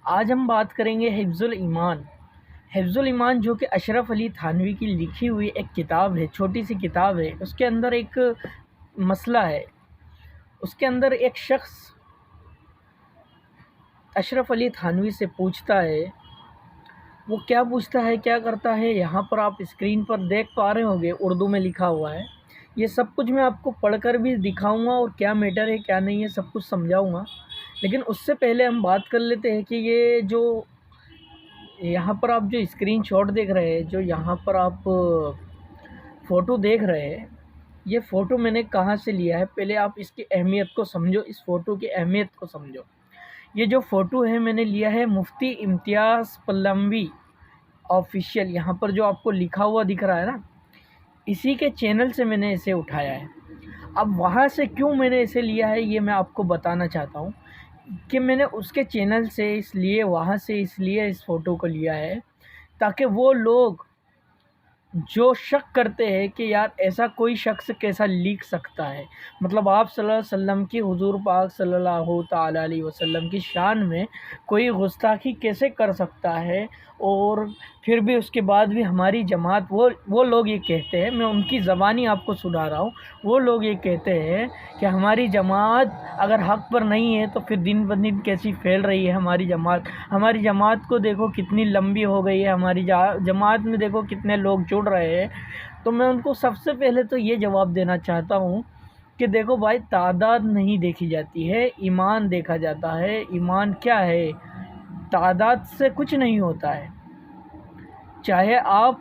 آج ہم بات کریں گے حفظ الایمان۔ حفظ الایمان جو کہ اشرف علی تھانوی کی لکھی ہوئی ایک کتاب ہے، چھوٹی سی کتاب ہے۔ اس کے اندر ایک مسئلہ ہے، اس کے اندر ایک شخص اشرف علی تھانوی سے پوچھتا ہے، وہ کیا پوچھتا ہے، کیا کرتا ہے، یہاں پر آپ اسکرین پر دیکھ پا رہے ہوں گے، اردو میں لکھا ہوا ہے۔ یہ سب کچھ میں آپ کو پڑھ کر بھی دکھاؤں گا اور کیا میٹر ہے کیا نہیں ہے سب کچھ سمجھاؤں گا، لیکن اس سے پہلے ہم بات کر لیتے ہیں کہ یہ جو یہاں پر آپ جو اسکرین شاٹ دیکھ رہے ہیں، جو یہاں پر آپ فوٹو دیکھ رہے ہیں، یہ فوٹو میں نے کہاں سے لیا ہے، پہلے آپ اس کی اہمیت کو سمجھو، اس فوٹو کی اہمیت کو سمجھو۔ یہ جو فوٹو ہے میں نے لیا ہے مفتی امتیاز پلموی آفیشیل، یہاں پر جو آپ کو لکھا ہوا دکھ رہا ہے نا، اسی کے چینل سے میں نے اسے اٹھایا ہے۔ اب وہاں سے کیوں میں نے اسے لیا ہے یہ میں آپ کو بتانا چاہتا ہوں کہ میں نے اس کے چینل سے وہاں سے اس لیے اس فوٹو کو لیا ہے تاکہ وہ لوگ جو شک کرتے ہیں کہ یار ایسا کوئی شخص کیسا لکھ سکتا ہے، مطلب آپ صلی اللہ علیہ وسلم کی، حضور پاک صلی اللہ تعالیٰ علیہ وسلم کی شان میں کوئی گستاخی کیسے کر سکتا ہے، اور پھر بھی اس کے بعد بھی ہماری جماعت وہ لوگ یہ کہتے ہیں، میں ان کی زبانی آپ کو سنا رہا ہوں، وہ لوگ یہ کہتے ہیں کہ ہماری جماعت اگر حق پر نہیں ہے تو پھر دن بدن کیسی پھیل رہی ہے ہماری جماعت کو دیکھو کتنی لمبی ہو گئی ہے، ہماری جماعت میں دیکھو کتنے لوگ جڑ رہے ہیں۔ تو میں ان کو سب سے پہلے تو یہ جواب دینا چاہتا ہوں کہ دیکھو بھائی، تعداد نہیں دیکھی جاتی ہے، ایمان دیکھا جاتا ہے۔ ایمان کیا ہے؟ تعداد سے کچھ نہیں ہوتا ہے، چاہے آپ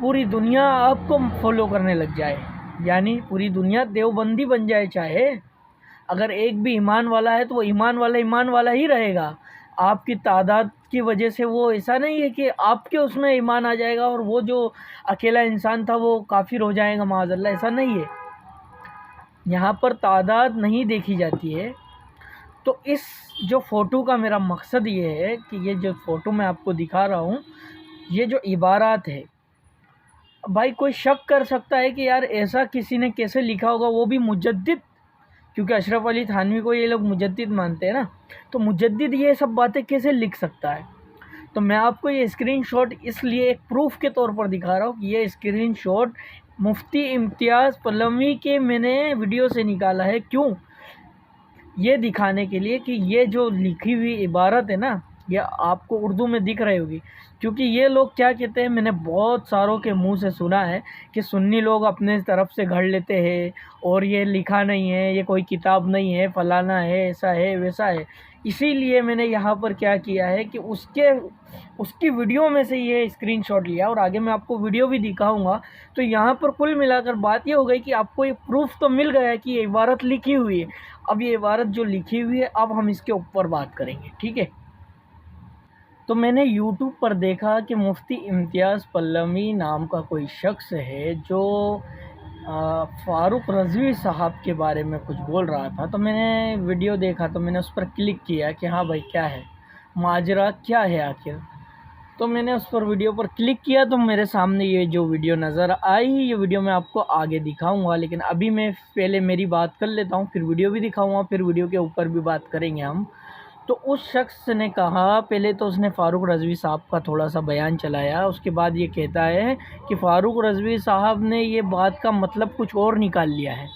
پوری دنیا آپ کو فالو کرنے لگ جائے، یعنی پوری دنیا دیوبندی بن جائے، چاہے اگر ایک بھی ایمان والا ہے تو وہ ایمان والا ہی رہے گا۔ آپ کی تعداد کی وجہ سے وہ ایسا نہیں ہے کہ آپ کے اس میں ایمان آ جائے گا اور وہ جو اکیلا انسان تھا وہ کافر ہو جائے گا، معاذ اللہ، ایسا نہیں ہے۔ یہاں پر تعداد نہیں دیکھی جاتی ہے۔ تو اس جو فوٹو کا میرا مقصد یہ ہے کہ یہ جو فوٹو میں آپ کو دکھا رہا ہوں، یہ جو عبارات ہے، بھائی کوئی شک کر سکتا ہے کہ یار ایسا کسی نے کیسے لکھا ہوگا، وہ بھی مجدد، کیونکہ اشرف علی تھانوی کو یہ لوگ مجدد مانتے ہیں نا، تو مجدد یہ سب باتیں کیسے لکھ سکتا ہے؟ تو میں آپ کو یہ اسکرین شاٹ اس لیے ایک پروف کے طور پر دکھا رہا ہوں کہ یہ اسکرین شاٹ مفتی امتیاز پلموی کے میں نے ویڈیو سے نکالا ہے۔ کیوں؟ یہ دکھانے کے لیے کہ یہ جو لکھی ہوئی عبارت ہے نا، یہ آپ کو اردو میں دکھ رہی ہوگی، کیونکہ یہ لوگ کیا کہتے ہیں، میں نے بہت ساروں کے منہ سے سنا ہے کہ سنی لوگ اپنے طرف سے گھڑ لیتے ہیں اور یہ لکھا نہیں ہے، یہ کوئی کتاب نہیں ہے، فلانا ہے، ایسا ہے، ویسا ہے۔ اسی لیے میں نے یہاں پر کیا کیا ہے کہ اس کی ویڈیو میں سے یہ اسکرین شاٹ لیا، اور آگے میں آپ کو ویڈیو بھی دکھاؤں گا۔ تو یہاں پر کل ملا کر بات یہ ہو گئی کہ آپ کو یہ پروف تو مل گیا ہے کہ یہ عبارت لکھی ہوئی ہے۔ اب یہ عبارت جو لکھی ہوئی ہے، اب ہم اس کے اوپر بات کریں گے، ٹھیک ہے؟ تو میں نے یوٹیوب پر دیکھا کہ مفتی امتیاز پلموی نام کا کوئی شخص ہے جو فاروق رضوی صاحب کے بارے میں کچھ بول رہا تھا، تو میں نے ویڈیو دیکھا، تو میں نے اس پر کلک کیا کہ ہاں بھائی کیا ہے ماجرا، کیا ہے آخر۔ تو میں نے اس پر ویڈیو پر کلک کیا تو میرے سامنے یہ جو ویڈیو نظر آئی، یہ ویڈیو میں آپ کو آگے دکھاؤں گا، لیکن ابھی میں پہلے میری بات کر لیتا ہوں، پھر ویڈیو بھی دکھاؤں گا، پھر ویڈیو کے اوپر بھی بات کریں گے ہم۔ تو اس شخص نے کہا، پہلے تو اس نے فاروق رضوی صاحب کا تھوڑا سا بیان چلایا، اس کے بعد یہ کہتا ہے کہ فاروق رضوی صاحب نے یہ بات کا مطلب کچھ اور نکال لیا ہے،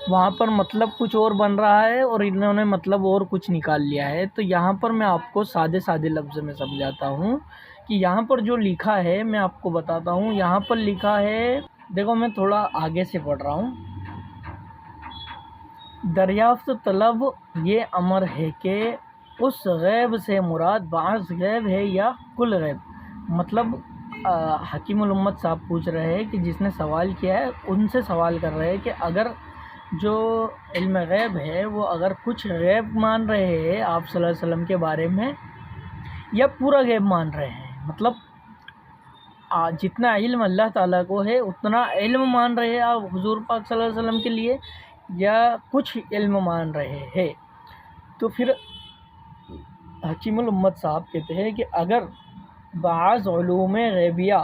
وہاں پر مطلب کچھ اور بن رہا ہے اور انہوں نے مطلب اور کچھ نکال لیا ہے۔ تو یہاں پر میں آپ کو سادے لفظ میں سمجھاتا ہوں کہ یہاں پر جو لکھا ہے میں آپ کو بتاتا ہوں۔ یہاں پر لکھا ہے، دیکھو میں تھوڑا آگے سے پڑھ رہا ہوں۔ دریافت طلب یہ امر ہے کہ اس غیب سے مراد بعض غیب ہے یا کل غیب، مطلب حکیم الامت صاحب پوچھ رہے ہیں کہ جس نے سوال کیا ہے ان سے سوال کر رہے ہیں کہ اگر جو علم غیب ہے وہ اگر کچھ غیب مان رہے ہیں آپ صلی اللہ علیہ وسلم کے بارے میں، یا پورا غیب مان رہے ہیں، مطلب جتنا علم اللہ تعالیٰ کو ہے اتنا علم مان رہے ہیں آپ حضور پاک صلی اللہ علیہ وسلم کے لیے، یا کچھ علم مان رہے ہیں۔ تو پھر حکیم الامت صاحب کہتے ہیں کہ اگر بعض علوم غیبیہ،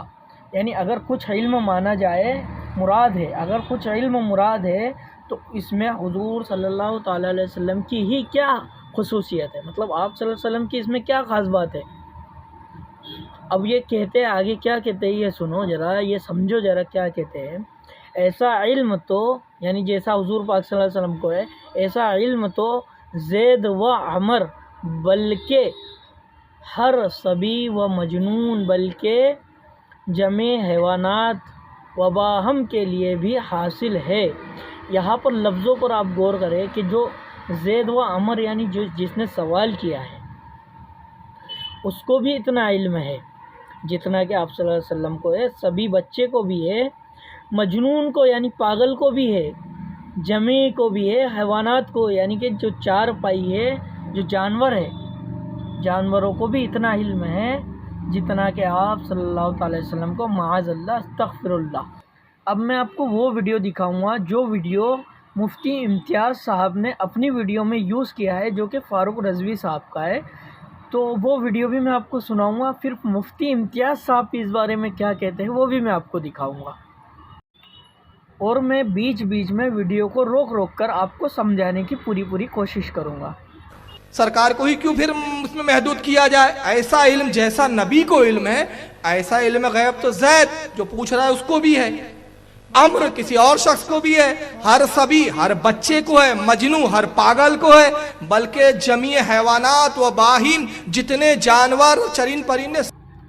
یعنی اگر کچھ علم مانا جائے، مراد ہے، اگر کچھ علم مراد ہے تو اس میں حضور صلی اللہ تعالیٰ علیہ وسلم کی ہی کیا خصوصیت ہے، مطلب آپ صلی اللہ علیہ وسلم کی اس میں کیا خاص بات ہے؟ اب یہ کہتے ہیں آگے کیا کہتے ہیں، یہ سنو ذرا، یہ سمجھو ذرا کیا کہتے ہیں. ایسا علم تو یعنی جیسا حضور پاک صلی اللہ علیہ وسلم کو ہے، ایسا علم تو زید و عمر بلکہ ہر صبی و مجنون بلکہ جمع حیوانات و باہم کے لیے بھی حاصل ہے. یہاں پر لفظوں پر آپ غور کریں کہ جو زید و عمر یعنی جس نے سوال کیا ہے اس کو بھی اتنا علم ہے جتنا کہ آپ صلی اللہ علیہ وسلم کو ہے، سبھی بچے کو بھی ہے، مجنون کو یعنی پاگل کو بھی ہے، جمع کو بھی ہے، حیوانات کو یعنی کہ جو چار پائی ہے، جو جانور ہے، جانوروں کو بھی اتنا علم ہے جتنا کہ آپ صلی اللہ علیہ وسلم کو، معاذ اللہ، استغفر اللہ. اب میں آپ کو وہ ویڈیو دکھاؤں گا جو ویڈیو مفتی امتیاز صاحب نے اپنی ویڈیو میں یوز کیا ہے، جو کہ فاروق رضوی صاحب کا ہے. تو وہ ویڈیو بھی میں آپ کو سناؤں گا، پھر مفتی امتیاز صاحب اس بارے میں کیا کہتے ہیں وہ بھی میں آپ کو دکھاؤں گا، اور میں بیچ بیچ میں ویڈیو کو روک روک کر آپ کو سمجھانے کی پوری کوشش کروں گا. سرکار کو ہی کیوں پھر اس میں محدود کیا جائے؟ ایسا علم جیسا نبی کو علم ہے، ایسا علم غیب تو زید جو پوچھ رہا ہے اس کو بھی ہے، عمر کسی اور شخص کو بھی ہے، ہر سبھی ہر بچے کو ہے، مجنو ہر پاگل کو ہے، بلکہ جمیع حیوانات و باہیم جتنے جانور چرین پرندے.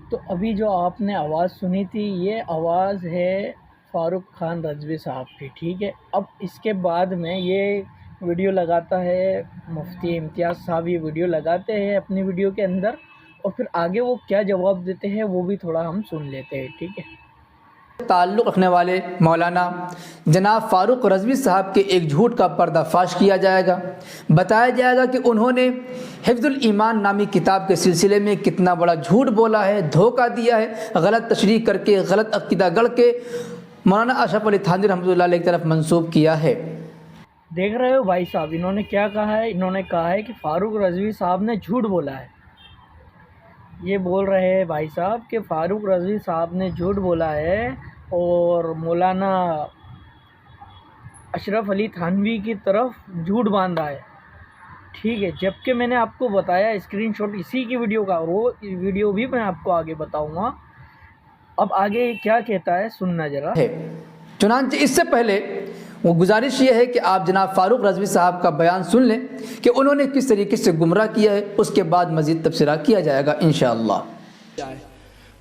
تو ابھی جو آپ نے آواز سنی تھی یہ آواز ہے فاروق خان رضوی صاحب کی، ٹھیک ہے. اب اس کے بعد میں یہ ویڈیو لگاتا ہے مفتی امتیاز صاحب، یہ ویڈیو لگاتے ہیں اپنی ویڈیو کے اندر، اور پھر آگے وہ کیا جواب دیتے ہیں وہ بھی تھوڑا ہم سن لیتے ہیں، ٹھیک ہے. تعلق رکھنے والے مولانا جناب فاروق رضوی صاحب کے ایک جھوٹ کا پردہ فاش کیا جائے گا. بتایا جائے گا کہ انہوں نے حفظ الایمان نامی کتاب کے سلسلے میں کتنا بڑا جھوٹ بولا ہے، دھوکہ دیا ہے، غلط تشریح کر کے، غلط عقیدہ گڑھ کے مولانا اشرف علی تھانوی رحمۃ اللہ علیہ کی طرف منسوب کیا ہے. دیکھ رہے ہو بھائی صاحب، انہوں نے کیا کہا ہے؟ انہوں نے کہا ہے کہ فاروق رضوی صاحب نے جھوٹ بولا ہے. یہ بول رہے ہیں بھائی صاحب کہ فاروق رضوی صاحب نے جھوٹ بولا ہے اور مولانا اشرف علی تھانوی کی طرف جھوٹ باندھا ہے، ٹھیک ہے. جبکہ میں نے آپ کو بتایا اسکرین شاٹ اسی کی ویڈیو کا، وہ ویڈیو بھی میں آپ کو آگے بتاؤں گا. اب آگے کیا کہتا ہے سننا ذرا. چنانچہ اس سے پہلے وہ گزارش یہ ہے کہ آپ جناب فاروق رضوی صاحب کا بیان سن لیں کہ انہوں نے کس طریقے سے گمراہ کیا ہے، اس کے بعد مزید تبصرہ کیا جائے گا انشاءاللہ.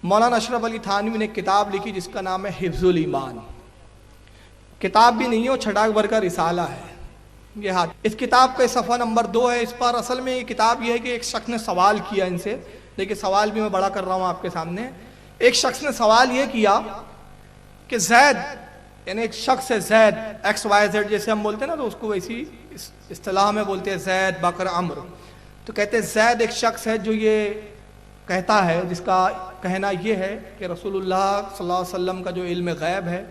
مولانا اشرف علی تھانوی نے کتاب لکھی جس کا نام ہے حفظ الایمان. کتاب بھی نہیں ہے، وہ چھٹاک بھر کا رسالہ ہے. یہ ہاتھ اس کتاب کا صفحہ نمبر 2 ہے. اس پر اصل میں یہ کتاب یہ ہے کہ ایک شخص نے سوال کیا ان سے، لیکن سوال بھی میں بڑا کر رہا ہوں آپ کے سامنے. ایک شخص نے سوال یہ کیا کہ زید یعنی ایک شخص ہے زید ایکس وائی زیڈ جیسے ہم بولتے ہیں نا، تو اس کو ویسی اصطلاح میں بولتے ہیں زید بکر عمر. تو کہتے ہیں زید ایک شخص ہے جو یہ کہتا ہے، جس کا کہنا یہ ہے کہ رسول اللہ صلی اللہ علیہ وسلم کا جو علم غیب ہے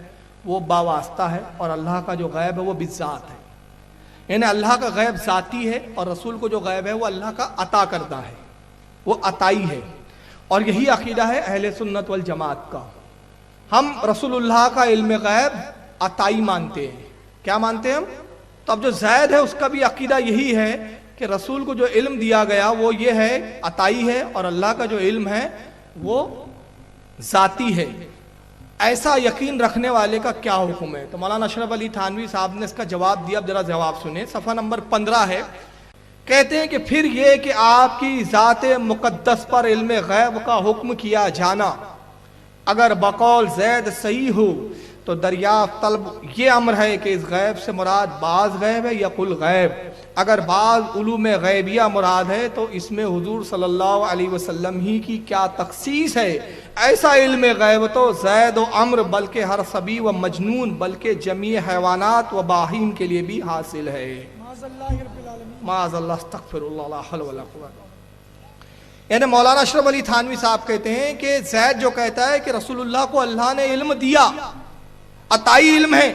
وہ باواسطہ ہے، اور اللہ کا جو غیب ہے وہ بالذات ہے. یعنی اللہ کا غیب ذاتی ہے اور رسول کو جو غیب ہے وہ اللہ کا عطا کردہ ہے، وہ عطائی ہے. اور یہی عقیدہ ہے اہل سنت والجماعت کا. ہم رسول اللہ کا علم غیب عطائی مانتے ہیں. کیا مانتے ہیں ہم؟ تو اب جو زید ہے اس کا بھی عقیدہ یہی ہے کہ رسول کو جو علم دیا گیا وہ یہ ہے عطائی ہے، اور اللہ کا جو علم ہے وہ ذاتی ہے. ایسا یقین رکھنے والے کا کیا حکم ہے؟ تو مولانا اشرف علی تھانوی صاحب نے اس کا جواب دیا. اب ذرا جواب سنیں، صفحہ نمبر 15 ہے. کہتے ہیں کہ پھر یہ کہ آپ کی ذات مقدس پر علم غیب کا حکم کیا جانا اگر بقول زید صحیح ہو تو دریافت طلب یہ امر ہے کہ اس غیب سے مراد بعض غیب ہے یا کل غیب. اگر بعض علوم غیبیہ مراد ہے تو اس میں حضور صلی اللہ علیہ وسلم ہی کی کیا تخصیص ہے؟ ایسا علم غیب تو زید و عمر بلکہ ہر صبی و مجنون بلکہ جمیع حیوانات و باہیم کے لیے بھی حاصل ہے. معاذ اللہ استغفر اللہ لا حول ولا قوت. یعنی مولانا اشرف علی تھانوی صاحب کہتے ہیں کہ زید جو کہتا ہے کہ رسول اللہ کو اللہ نے علم دیا، عطائی علم ہے،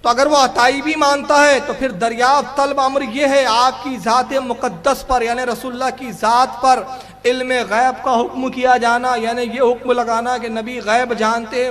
تو اگر وہ عطائی بھی مانتا ہے تو پھر دریافت طلب امر یہ ہے آپ کی ذات مقدس پر یعنی رسول اللہ کی ذات پر علم غیب کا حکم کیا جانا، یعنی یہ حکم لگانا کہ نبی غیب جانتے ہیں،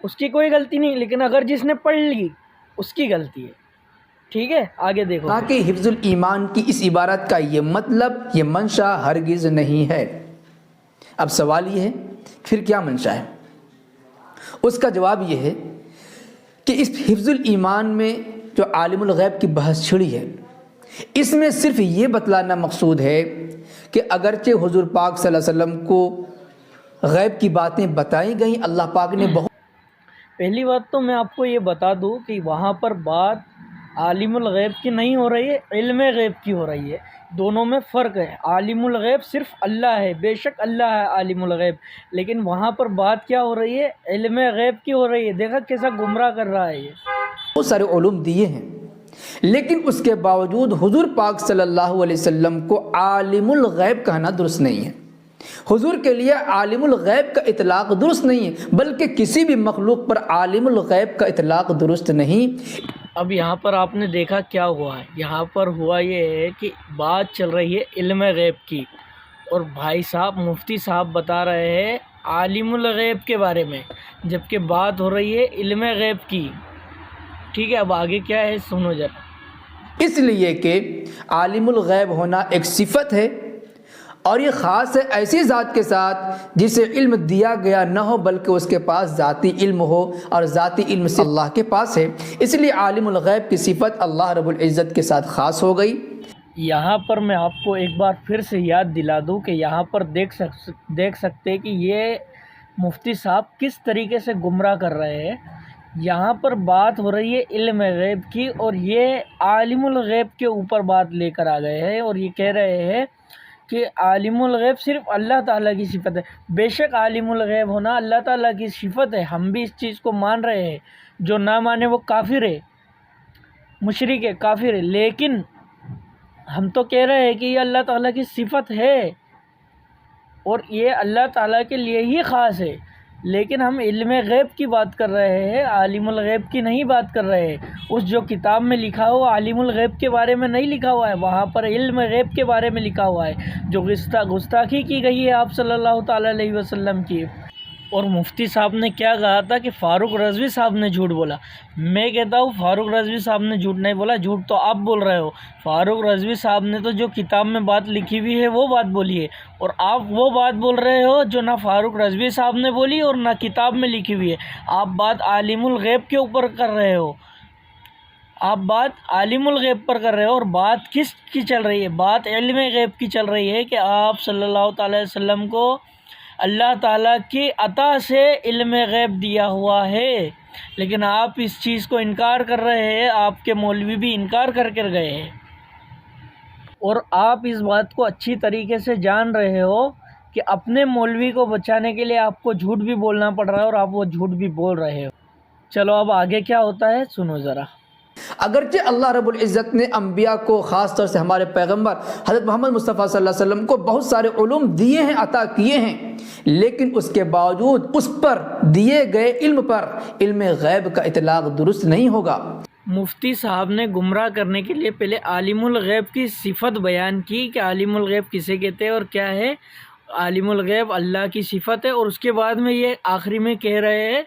اس کی کوئی غلطی نہیں، لیکن اگر جس نے پڑھ لی اس کی غلطی ہے. ٹھیک ہے، آگے دیکھو. تاکہ حفظ الایمان کی اس عبارت کا یہ مطلب، یہ منشا ہرگز نہیں ہے. اب سوال یہ ہے پھر کیا منشا ہے؟ اس کا جواب یہ ہے کہ اس حفظ الایمان میں جو عالم الغیب کی بحث چھڑی ہے، اس میں صرف یہ بتلانا مقصود ہے کہ اگرچہ حضور پاک صلی اللہ علیہ وسلم کو غیب کی باتیں بتائی گئیں، اللہ پاک نے بہت. پہلی بات تو میں آپ کو یہ بتا دوں کہ وہاں پر بات عالم الغیب کی نہیں ہو رہی ہے، علم غیب کی ہو رہی ہے. دونوں میں فرق ہے. عالم الغیب صرف اللہ ہے، بے شک اللہ ہے عالم الغیب، لیکن وہاں پر بات کیا ہو رہی ہے؟ علم غیب کی ہو رہی ہے. دیکھا کیسا گمراہ کر رہا ہے یہ. بہت سارے علوم دیے ہیں، لیکن اس کے باوجود حضور پاک صلی اللہ علیہ وسلم کو عالم الغیب کہنا درست نہیں ہے. حضور کے لیے عالم الغیب کا اطلاق درست نہیں ہے، بلکہ کسی بھی مخلوق پر عالم الغیب کا اطلاق درست نہیں. اب یہاں پر آپ نے دیکھا کیا ہوا ہے. یہاں پر ہوا یہ ہے کہ بات چل رہی ہے علم غیب کی، اور بھائی صاحب مفتی صاحب بتا رہے ہیں عالم الغیب کے بارے میں، جبکہ بات ہو رہی ہے علم غیب کی. ٹھیک ہے، اب آگے کیا ہے سنو ذرا. اس لیے کہ عالم الغیب ہونا ایک صفت ہے، اور یہ خاص ہے ایسی ذات کے ساتھ جسے علم دیا گیا نہ ہو، بلکہ اس کے پاس ذاتی علم ہو، اور ذاتی علم سے اللہ کے پاس ہے. اس لیے عالم الغیب کی صفت اللہ رب العزت کے ساتھ خاص ہو گئی. یہاں پر میں آپ کو ایک بار پھر سے یاد دلا دوں کہ یہاں پر دیکھ سکتے کہ یہ مفتی صاحب کس طریقے سے گمراہ کر رہے ہیں. یہاں پر بات ہو رہی ہے علم غیب کی، اور یہ عالم الغیب کے اوپر بات لے کر آ گئے ہیں، اور یہ کہہ رہے ہیں کہ عالم الغیب صرف اللہ تعالیٰ کی صفت ہے. بے شک عالم الغیب ہونا اللہ تعالیٰ کی صفت ہے، ہم بھی اس چیز کو مان رہے ہیں. جو نہ مانے وہ کافر ہے، مشرک ہے، کافر ہے. لیکن ہم تو کہہ رہے ہیں کہ یہ اللہ تعالیٰ کی صفت ہے، اور یہ اللہ تعالیٰ کے لیے ہی خاص ہے. لیکن ہم علم غیب کی بات کر رہے ہیں، عالم الغیب کی نہیں بات کر رہے ہیں. اس جو کتاب میں لکھا ہوا عالم الغیب کے بارے میں نہیں لکھا ہوا ہے، وہاں پر علم غیب کے بارے میں لکھا ہوا ہے، جو گستاخی کی گئی ہے آپ صلی اللہ تعالیٰ علیہ وسلم کی. اور مفتی صاحب نے کیا کہا تھا کہ فاروق رضوی صاحب نے جھوٹ بولا. میں کہتا ہوں فاروق رضوی صاحب نے جھوٹ نہیں بولا، جھوٹ تو آپ بول رہے ہو. فاروق رضوی صاحب نے تو جو کتاب میں بات لکھی ہوئی ہے وہ بات بولی ہے، اور آپ وہ بات بول رہے ہو جو نہ فاروق رضوی صاحب نے بولی اور نہ کتاب میں لکھی ہوئی ہے. آپ بات عالم الغیب کے اوپر کر رہے ہو، آپ بات عالم الغیب پر کر رہے ہو. اور بات کس کی چل رہی ہے؟ بات علم غیب کی چل رہی ہے کہ آپ صلی اللہ تعالی علیہ وسلم کو اللہ تعالیٰ کی عطا سے علم غیب دیا ہوا ہے. لیکن آپ اس چیز کو انکار کر رہے ہیں، آپ کے مولوی بھی انکار کر گئے ہیں. اور آپ اس بات کو اچھی طریقے سے جان رہے ہو کہ اپنے مولوی کو بچانے کے لیے آپ کو جھوٹ بھی بولنا پڑ رہا ہے، اور آپ وہ جھوٹ بھی بول رہے ہو. چلو اب آگے کیا ہوتا ہے سنو ذرا. اگرچہ اللہ رب العزت نے انبیاء کو، خاص طور سے ہمارے پیغمبر حضرت محمد مصطفیٰ صلی اللہ علیہ وسلم کو بہت سارے علوم دیے ہیں، عطا کیے ہیں، لیکن اس کے باوجود اس پر دیے گئے علم پر علم غیب کا اطلاق درست نہیں ہوگا. مفتی صاحب نے گمراہ کرنے کے لیے پہلے عالم الغیب کی صفت بیان کی کہ عالم الغیب کسے کہتے ہیں اور کیا ہے. عالم الغیب اللہ کی صفت ہے، اور اس کے بعد میں یہ آخری میں کہہ رہے ہیں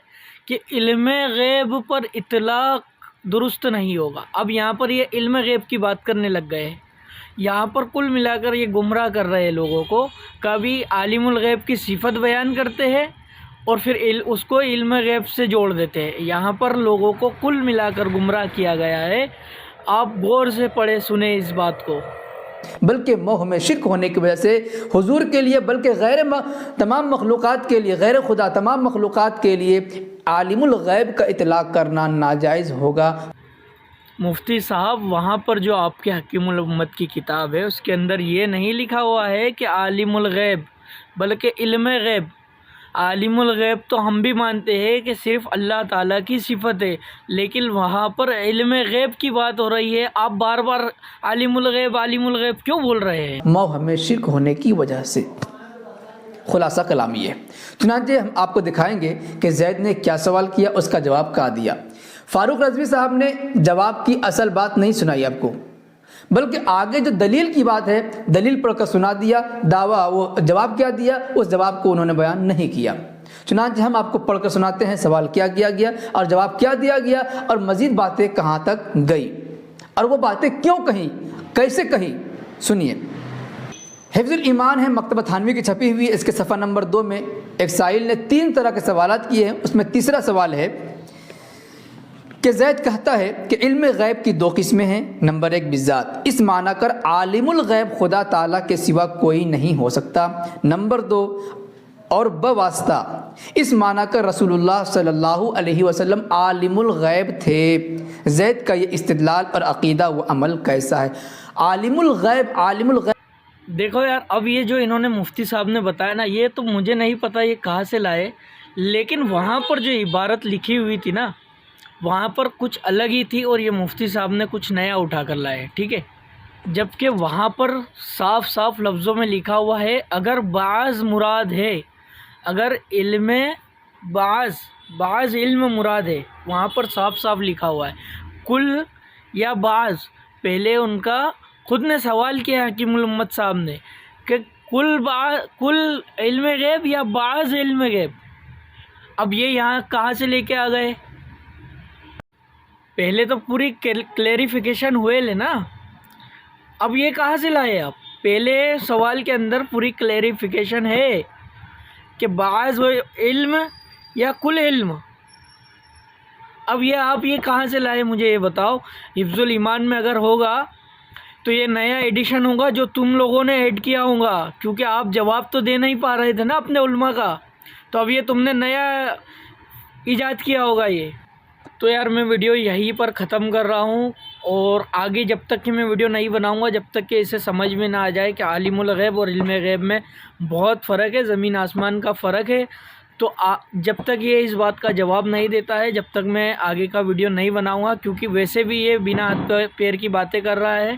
کہ علم غیب پر اطلاق درست نہیں ہوگا. اب یہاں پر یہ علم غیب کی بات کرنے لگ گئے ہیں. یہاں پر کل ملا کر یہ گمراہ کر رہے ہیں لوگوں کو. کبھی عالم الغیب کی صفت بیان کرتے ہیں اور پھر اس کو علم غیب سے جوڑ دیتے ہیں. یہاں پر لوگوں کو کل ملا کر گمراہ کیا گیا ہے. آپ غور سے پڑھے سنیں اس بات کو. بلکہ موہ میں شرک ہونے کی وجہ سے حضور کے لیے، بلکہ تمام مخلوقات کے لیے، غیر خدا تمام مخلوقات کے لیے عالم الغیب کا اطلاق کرنا ناجائز ہوگا. مفتی صاحب وہاں پر جو آپ کے حکیم الامت کی کتاب ہے اس کے اندر یہ نہیں لکھا ہوا ہے کہ عالم الغیب، بلکہ علم غیب. عالم الغیب تو ہم بھی مانتے ہیں کہ صرف اللہ تعالیٰ کی صفت ہے، لیکن وہاں پر علم غیب کی بات ہو رہی ہے. آپ بار بار عالم الغیب کیوں بول رہے ہیں؟ موہ میں شرک ہونے کی وجہ سے. خلاصہ کلام یہ ہے. چنانچہ ہم آپ کو دکھائیں گے کہ زید نے کیا سوال کیا، اس کا جواب کیا دیا. فاروق رضوی صاحب نے جواب کی اصل بات نہیں سنائی آپ کو، بلکہ آگے جو دلیل کی بات ہے دلیل پڑھ کر سنا دیا. دعویٰ وہ جواب کیا دیا، اس جواب کو انہوں نے بیان نہیں کیا. چنانچہ ہم آپ کو پڑھ کر سناتے ہیں سوال کیا کیا گیا اور جواب کیا دیا گیا اور مزید باتیں کہاں تک گئی اور وہ باتیں کیوں کہیں، کیسے کہیں، سنیے۔ حفظ الایمان ہے، مکتبہ تھانوی کی چھپی ہوئی ہے۔ اس کے صفحہ نمبر 2 میں ایک سائل نے 3 طرح کے سوالات کیے ہیں، اس میں تیسرا سوال ہے کہ زید کہتا ہے کہ علم غیب کی 2 قسمیں ہیں۔ نمبر 1 بالذات، اس معنی کر عالم الغیب خدا تعالیٰ کے سوا کوئی نہیں ہو سکتا۔ نمبر 2 اور بواسطہ، اس معنی کر رسول اللہ صلی اللہ علیہ وسلم عالم الغیب تھے۔ زید کا یہ استدلال اور عقیدہ و عمل کیسا ہے؟ عالم الغیب، عالم الغیب، دیکھو یار، اب یہ جو انہوں نے مفتی صاحب نے بتایا نا، یہ تو مجھے نہیں پتہ یہ کہاں سے لائے، لیکن وہاں پر جو عبارت لکھی ہوئی تھی نا، وہاں پر کچھ الگ ہی تھی اور یہ مفتی صاحب نے کچھ نیا اٹھا کر لائے، ٹھیک ہے۔ جبکہ وہاں پر صاف صاف لفظوں میں لکھا ہوا ہے اگر بعض مراد ہے، اگر علم بعض علم مراد ہے، وہاں پر صاف صاف لکھا ہوا ہے کل یا بعض۔ پہلے ان کا خود نے سوال کیا حکیم الامت صاحب نے کہ کل علم غیب یا بعض علم غیب۔ اب یہ یہاں کہاں سے لے کے آ گئے؟ پہلے تو پوری کلیریفیکیشن ہوئے لے نا، اب یہ کہاں سے لائے آپ؟ پہلے سوال کے اندر پوری کلیریفیکیشن ہے کہ بعض علم یا کل علم۔ اب یہ آپ یہ کہاں سے لائے مجھے یہ بتاؤ۔ حفظ الایمان میں اگر ہوگا تو یہ نیا ایڈیشن ہوگا جو تم لوگوں نے ایڈ کیا ہوگا، کیونکہ آپ جواب تو دے نہیں پا رہے تھے نا اپنے علماء کا، تو اب یہ تم نے نیا ایجاد کیا ہوگا یہ۔ تو یار میں ویڈیو یہیں پر ختم کر رہا ہوں، اور آگے جب تک کہ میں ویڈیو نہیں بناؤں گا، جب تک کہ اسے سمجھ میں نہ آ جائے کہ عالم الغیب اور علم غیب میں بہت فرق ہے، زمین آسمان کا فرق ہے، تو جب تک یہ اس بات کا جواب نہیں دیتا ہے، جب تک میں آگے کا ویڈیو نہیں بناؤں گا، کیونکہ ویسے بھی یہ بنا ہاتھ پیر کی باتیں کر رہا ہے۔